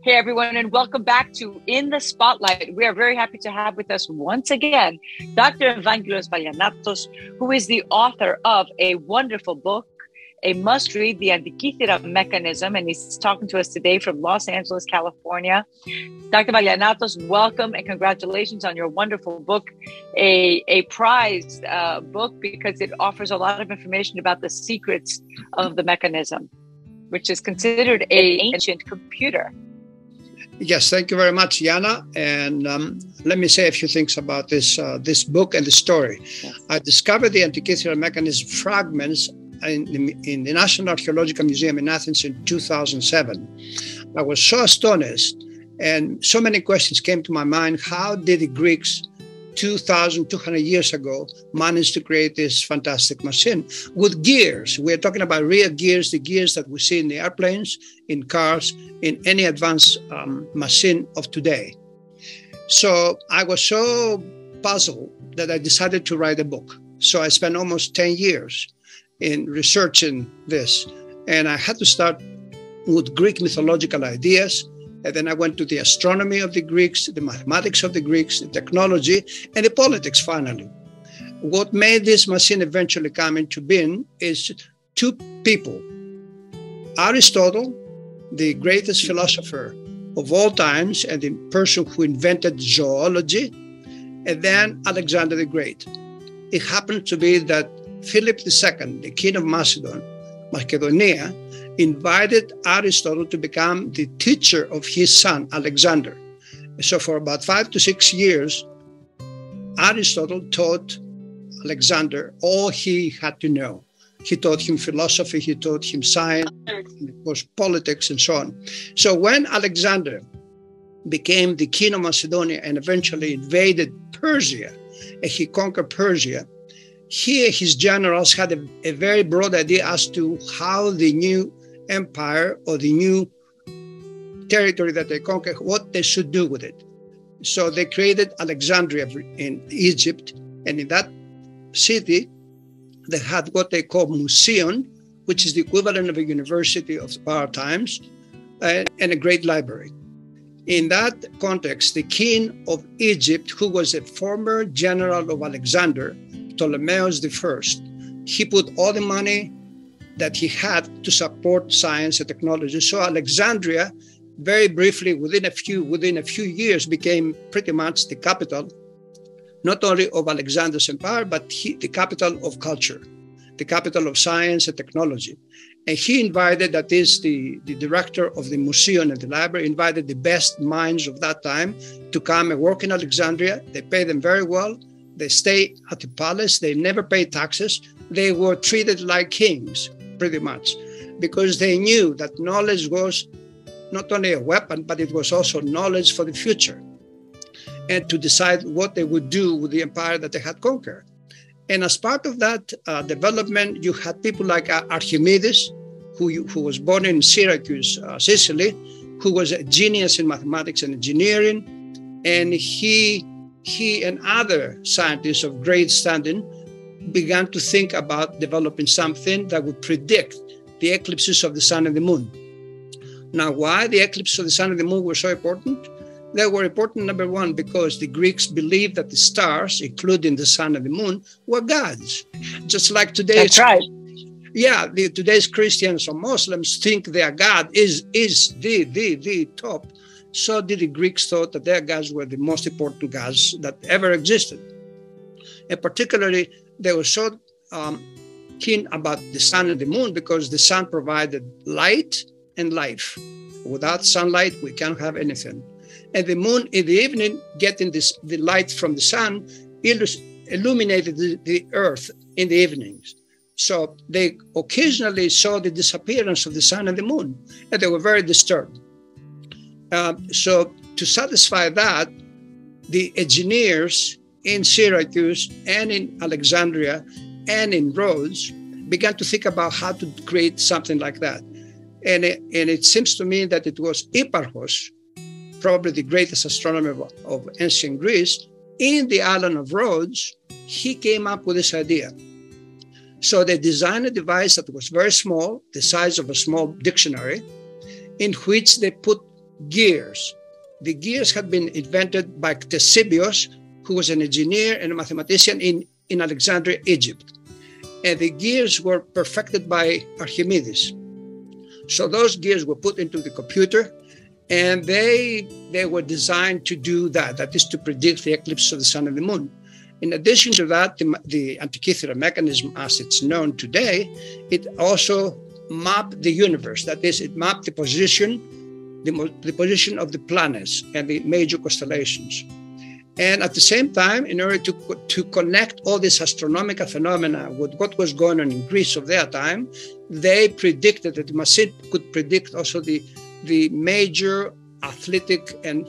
Hey, everyone, and welcome back to In the Spotlight. We are very happy to have with us once again Dr. Evaggelos Vallianatos, who is the author of a wonderful book, a must-read, The Antikythera Mechanism, and he's talking to us today from Los Angeles, California. Dr. Vallianatos, welcome and congratulations on your wonderful book, a prized book because it offers a lot of information about the secrets of the mechanism, which is considered an ancient computer. Yes, thank you very much, Yanna. And let me say a few things about this book and the story. Yes. I discovered the Antikythera Mechanism fragments in the National Archaeological Museum in Athens in 2007. I was so astonished, and so many questions came to my mind. How did the Greeks 2,200 years ago managed to create this fantastic machine with gears? We're talking about real gears, the gears that we see in the airplanes, in cars, in any advanced machine of today. So I was so puzzled that I decided to write a book. So I spent almost 10 years in researching this. And I had to start with Greek mythological ideas. And then I went to the astronomy of the Greeks, the mathematics of the Greeks, the technology, and the politics finally. What made this machine eventually come into being is two people. Aristotle, the greatest philosopher of all times and the person who invented zoology, and then Alexander the Great. It happened to be that Philip II, the king of Macedonia, invited Aristotle to become the teacher of his son, Alexander. So for about 5 to 6 years, Aristotle taught Alexander all he had to know. He taught him philosophy, he taught him science, and of course, politics and so on. So when Alexander became the king of Macedonia and eventually invaded Persia, and he conquered Persia, here his generals had a very broad idea as to how the new empire or the new territory that they conquered, what they should do with it. So they created Alexandria in Egypt, and in that city, they had what they call museum, which is the equivalent of a university of our times, and a great library. In that context, the king of Egypt, who was a former general of Alexander, Ptolemaeus I, he put all the money that he had to support science and technology. So Alexandria, very briefly, within a few years, became pretty much the capital, not only of Alexander's empire, but the capital of culture, the capital of science and technology. And he invited, that is the director of the museum and the library, invited the best minds of that time to come and work in Alexandria. They paid them very well. They stay at the palace. They never paid taxes. They were treated like kings, pretty much, because they knew that knowledge was not only a weapon, but it was also knowledge for the future, and to decide what they would do with the empire that they had conquered. And as part of that development, you had people like Archimedes, who was born in Syracuse, Sicily, who was a genius in mathematics and engineering. And he and other scientists of great standing began to think about developing something that would predict the eclipses of the sun and the moon. Now, why the eclipses of the sun and the moon were so important? They were important, number one, because the Greeks believed that the stars, including the sun and the moon, were gods. Just like today. That's right. Yeah, today's Christians or Muslims think their God is the top. So did the Greeks thought that their gods were the most important gods that ever existed. And particularly, they were so keen about the sun and the moon because the sun provided light and life. Without sunlight, we can't have anything. And the moon in the evening, getting the light from the sun, illuminated the earth in the evenings. So they occasionally saw the disappearance of the sun and the moon, and they were very disturbed. So to satisfy that, the engineers in Syracuse and in Alexandria and in Rhodes began to think about how to create something like that. And it seems to me that it was Hipparchus, probably the greatest astronomer of ancient Greece, in the island of Rhodes. He came up with this idea. So they designed a device that was very small, the size of a small dictionary, in which they put gears. The gears had been invented by Ctesibios, who was an engineer and a mathematician in Alexandria, Egypt. And the gears were perfected by Archimedes. So those gears were put into the computer, and they were designed to do that is to predict the eclipse of the sun and the moon. In addition to that, the Antikythera mechanism, as it's known today, it also mapped the universe. That is, it mapped the position of the planets and the major constellations. And at the same time, in order to connect all these astronomical phenomena with what was going on in Greece of their time, they predicted that the machine could predict also the major athletic and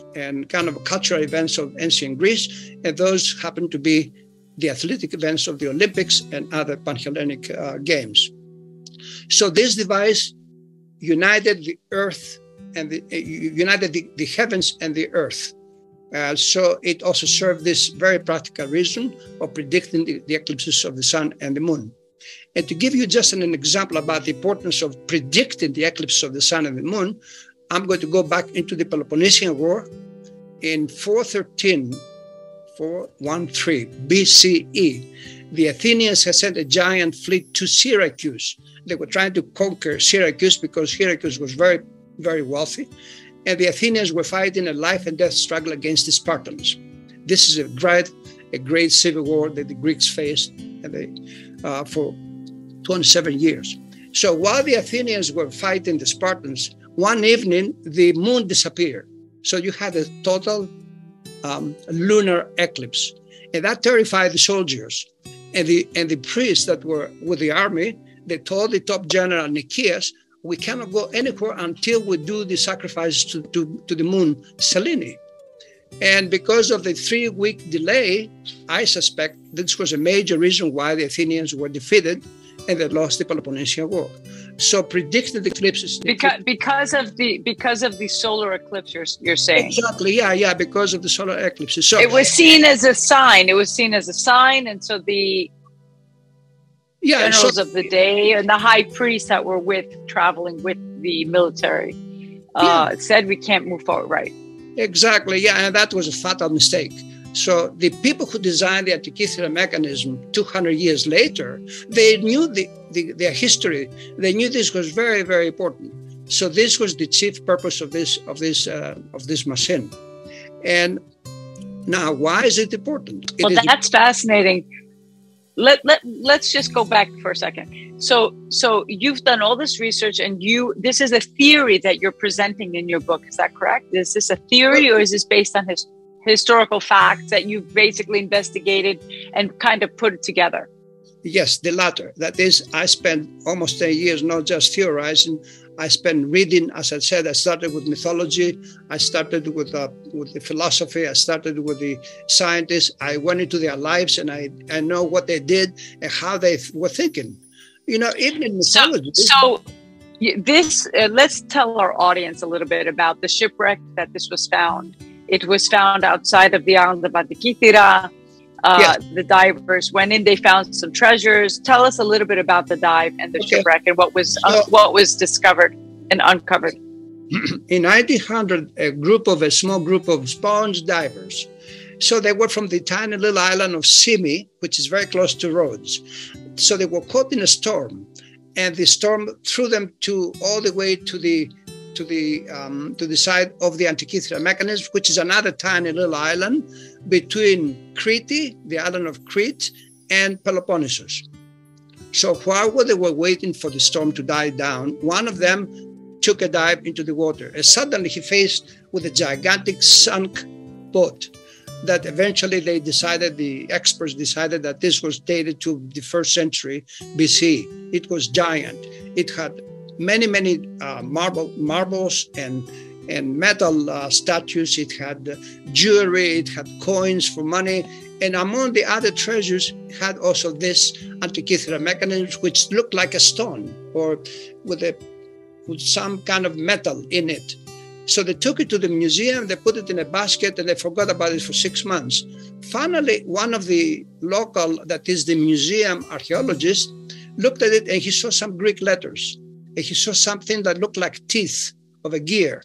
kind of cultural events of ancient Greece. And those happened to be the athletic events of the Olympics and other Pan-Hellenic games. So this device united the earth and united the heavens and the earth. So it also served this very practical reason of predicting the eclipses of the sun and the moon. And to give you just an example about the importance of predicting the eclipse of the sun and the moon, I'm going to go back into the Peloponnesian War in 413 BCE. The Athenians had sent a giant fleet to Syracuse. They were trying to conquer Syracuse because Syracuse was very, very wealthy. And the Athenians were fighting a life and death struggle against the Spartans. This is a great civil war that the Greeks faced for 27 years. So while the Athenians were fighting the Spartans, one evening the moon disappeared. So you had a total lunar eclipse. And that terrified the soldiers. And the priests that were with the army, they told the top general Nicias, we cannot go anywhere until we do the sacrifice to the moon, Selene. And because of the 3-week delay, I suspect this was a major reason why the Athenians were defeated and they lost the Peloponnesian War. So predicted eclipses because of the solar eclipse, you're saying. Exactly, yeah, because of the solar eclipses. So it was seen as a sign. And so the generals of the day and the high priests that were traveling with the military said we can't move forward, right? Exactly, yeah, and that was a fatal mistake. So the people who designed the Antikythera mechanism 200 years later, they knew their history. They knew this was very, very important. So this was the chief purpose of this machine. And now, why is it important? That's fascinating. Let's just go back for a second. So you've done all this research, and this is a theory that you're presenting in your book. Is that correct? Is this a theory, or is this based on historical facts that you've basically investigated and kind of put it together? Yes, the latter. That is, I spent almost 10 years not just theorizing. I spent reading, as I said. I started with mythology. I started with the philosophy. I started with the scientists. I went into their lives, and I know what they did and how they were thinking. Even in mythology. Let's tell our audience a little bit about the shipwreck that this was found. It was found outside of the island of Antikythera. The divers went in, they found some treasures. Tell us a little bit about the dive and the shipwreck and what was discovered and uncovered. In 1900, a small group of sponge divers. So they were from the tiny little island of Simi, which is very close to Rhodes. So they were caught in a storm, and the storm threw them all the way to the side of the Antikythera mechanism, which is another tiny little island between Crete, the island of Crete, and Peloponnesus. So while they were waiting for the storm to die down, one of them took a dive into the water, and suddenly he faced with a gigantic sunk boat that eventually the experts decided that this was dated to the 1st century BC. It was giant. It had many marbles and metal statues. It had jewelry. It had coins for money. And among the other treasures, it had also this Antikythera mechanism, which looked like a stone or with some kind of metal in it. So they took it to the museum, they put it in a basket, and they forgot about it for 6 months. Finally, one of the local, that is the museum archaeologist, looked at it and he saw some Greek letters. And he saw something that looked like teeth of a gear.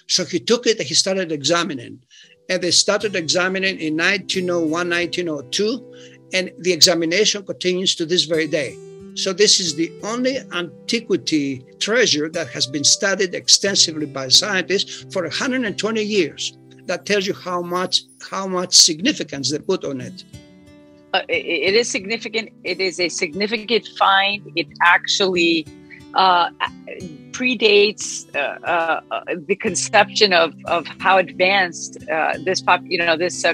So he took it and he started examining. And they started examining in 1901, 1902, and the examination continues to this very day. So this is the only antiquity treasure that has been studied extensively by scientists for 120 years. That tells you how much significance they put on it. It is significant. It is a significant find. It actually predates the conception of how advanced this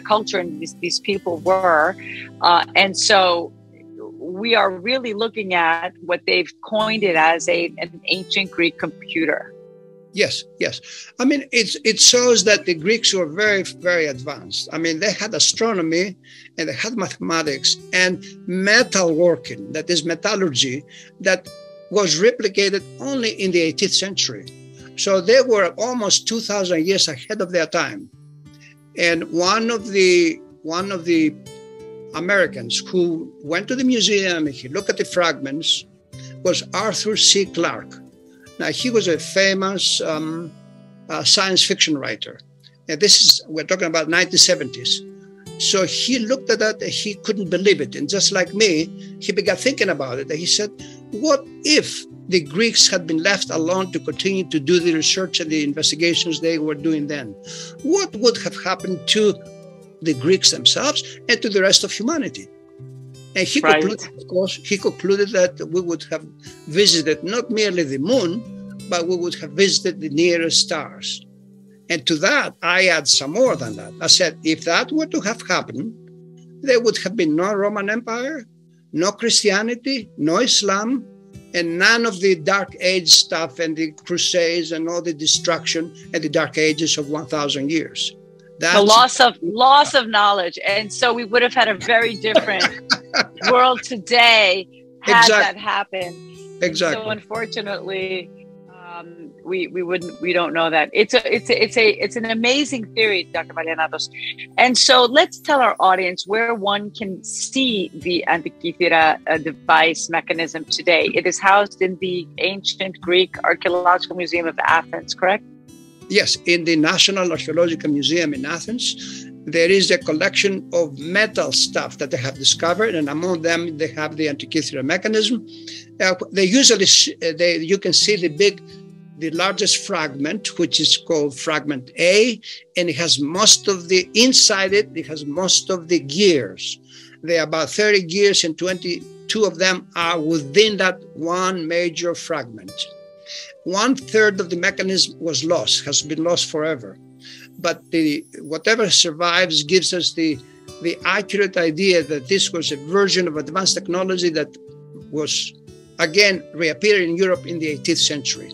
culture and these people were, and so we are really looking at what they've coined it as an ancient Greek computer. Yes. I mean, it shows that the Greeks were very, very advanced. I mean, they had astronomy and they had mathematics and metalworking, that is metallurgy, that was replicated only in the 18th century. So they were almost 2,000 years ahead of their time. And one of the Americans who went to the museum and he looked at the fragments was Arthur C. Clarke. Now, he was a famous science fiction writer. And we're talking about 1970s. So he looked at that and he couldn't believe it. And just like me, he began thinking about it. And he said, what if the Greeks had been left alone to continue to do the research and the investigations they were doing then? What would have happened to the Greeks themselves and to the rest of humanity? And he concluded, of course, that we would have visited not merely the moon, but we would have visited the nearest stars. And to that, I add some more than that. I said, if that were to have happened, there would have been no Roman Empire, no Christianity, no Islam, and none of the Dark Age stuff and the Crusades and all the destruction and the Dark Ages of 1,000 years. The loss of knowledge. And so we would have had a very different world today had that happened. Exactly. So unfortunately, we don't know that. It's an amazing theory, Dr. Vallianatos. And so let's tell our audience where one can see the Antikythera device mechanism today. It is housed in the Ancient Greek Archaeological Museum of Athens, correct? Yes, in the National Archaeological Museum in Athens, there is a collection of metal stuff that they have discovered, and among them they have the Antikythera Mechanism. You can see the largest fragment, which is called fragment A, and it has most of the gears. There are about 30 gears, and 22 of them are within that one major fragment. 1/3 of the mechanism has been lost forever. But whatever survives gives us the accurate idea that this was a version of advanced technology that was, again, reappeared in Europe in the 18th century.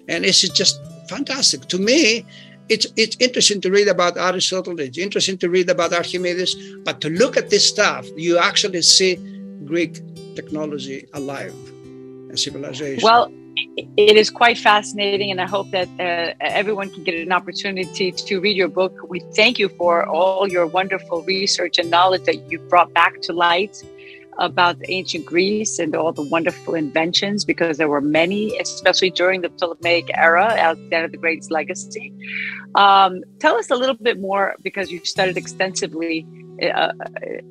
And this is just fantastic. To me, it's interesting to read about Aristotle, it's interesting to read about Archimedes, but to look at this stuff, you actually see Greek technology alive and civilization. Well, it is quite fascinating, and I hope that everyone can get an opportunity to read your book. We thank you for all your wonderful research and knowledge that you've brought back to light about ancient Greece and all the wonderful inventions, because there were many, especially during the Ptolemaic era, Alexander the Great's legacy. Tell us a little bit more, because you studied extensively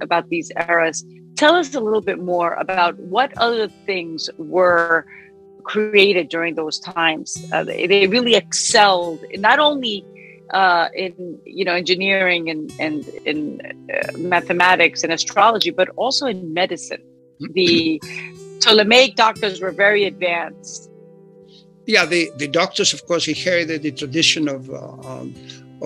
about these eras. Tell us a little bit more about what other things were created during those times. They really excelled not only in engineering and in mathematics and astrology, but also in medicine. The Ptolemaic doctors were very advanced. Yeah, the doctors, of course, inherited the tradition of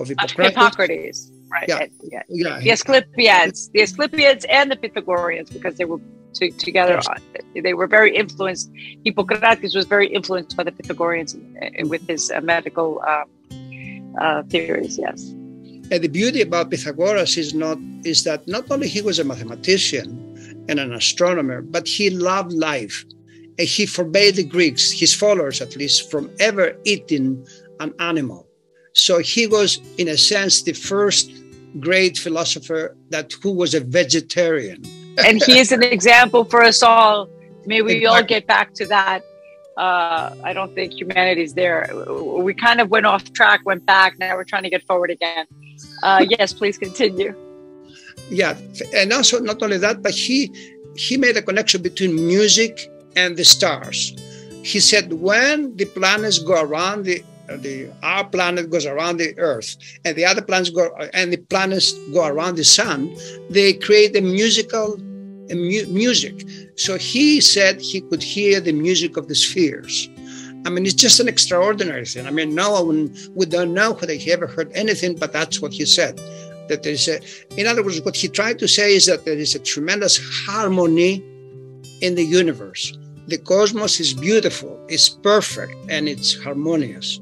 Hippocrates, right? Yeah. The Asclepiads and the Pythagoreans, because they were together. Yes. They were very influenced. Hippocrates was very influenced by the Pythagoreans with his medical theories. Yes. And the beauty about Pythagoras is that not only he was a mathematician and an astronomer, but he loved life. And he forbade the Greeks, his followers at least, from ever eating an animal. So he was, in a sense, the first great philosopher who was a vegetarian. And he is an example for us all. May we all get back to that. I don't think humanity's there. We kind of went off track, went back. Now we're trying to get forward again. Yes, please continue. Yeah, and also not only that, but he made a connection between music and the stars. He said when the planets go around our planet goes around the Earth, and the other planets go around the sun, they create a music. So he said he could hear the music of the spheres. I mean, it's just an extraordinary thing. I mean, we don't know whether he ever heard anything, but that's what he said. That in other words, what he tried to say is that there is a tremendous harmony in the universe. The cosmos is beautiful, it's perfect, and it's harmonious.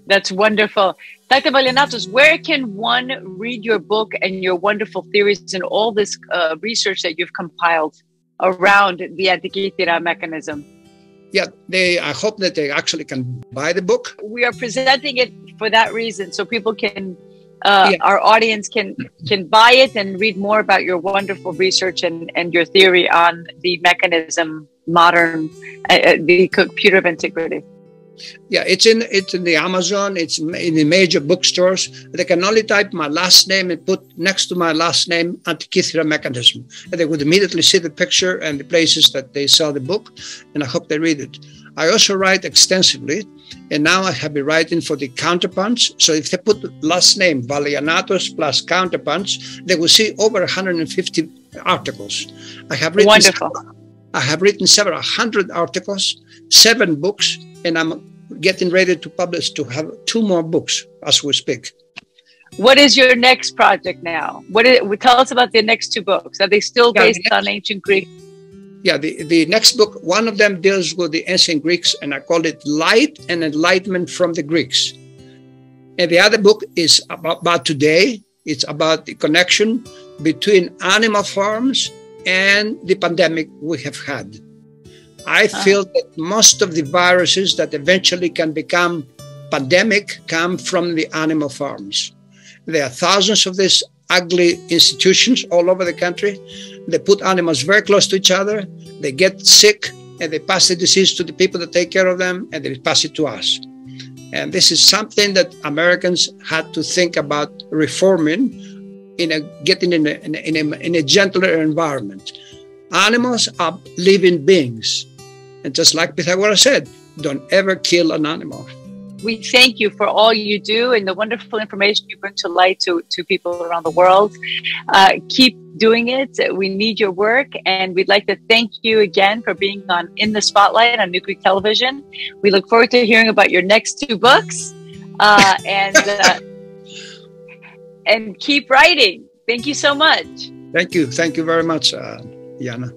That's wonderful. Dr. Vallianatos, where can one read your book and your wonderful theories and all this research that you've compiled around the Antikythera mechanism? Yeah, I hope that they actually can buy the book. We are presenting it for that reason, so people can, our audience can buy it and read more about your wonderful research and your theory on the mechanism, the computer of antiquity. Yeah, it's in the Amazon. It's in the major bookstores. They can only type my last name and put next to my last name Antikythera Mechanism, and they would immediately see the picture and the places that they sell the book. And I hope they read it. I also write extensively, and now I have been writing for the counterpunch. So if they put last name Vallianatos plus counterpunch, they will see over 150 articles. I have written several hundred articles, 7 books, and I'm getting ready to publish, to have 2 more books as we speak. What is your next project now? Tell us about the next 2 books. Are they still based on ancient Greek? Yeah, the next book, one of them deals with the ancient Greeks, and I call it Light and Enlightenment from the Greeks. And the other book is about today. It's about the connection between animal farms and the pandemic we have had. I feel that most of the viruses that eventually can become pandemic come from the animal farms. There are thousands of these ugly institutions all over the country. They put animals very close to each other. They get sick, and they pass the disease to the people that take care of them, and they pass it to us. And this is something that Americans had to think about reforming, getting in a gentler environment. Animals are living beings. And just like Pythagoras said, don't ever kill an animal. We thank you for all you do and the wonderful information you bring to light to people around the world. Keep doing it. We need your work. And we'd like to thank you again for being in the spotlight on New Greek television. We look forward to hearing about your next 2 books. And keep writing. Thank you so much. Thank you. Thank you very much, Yanna.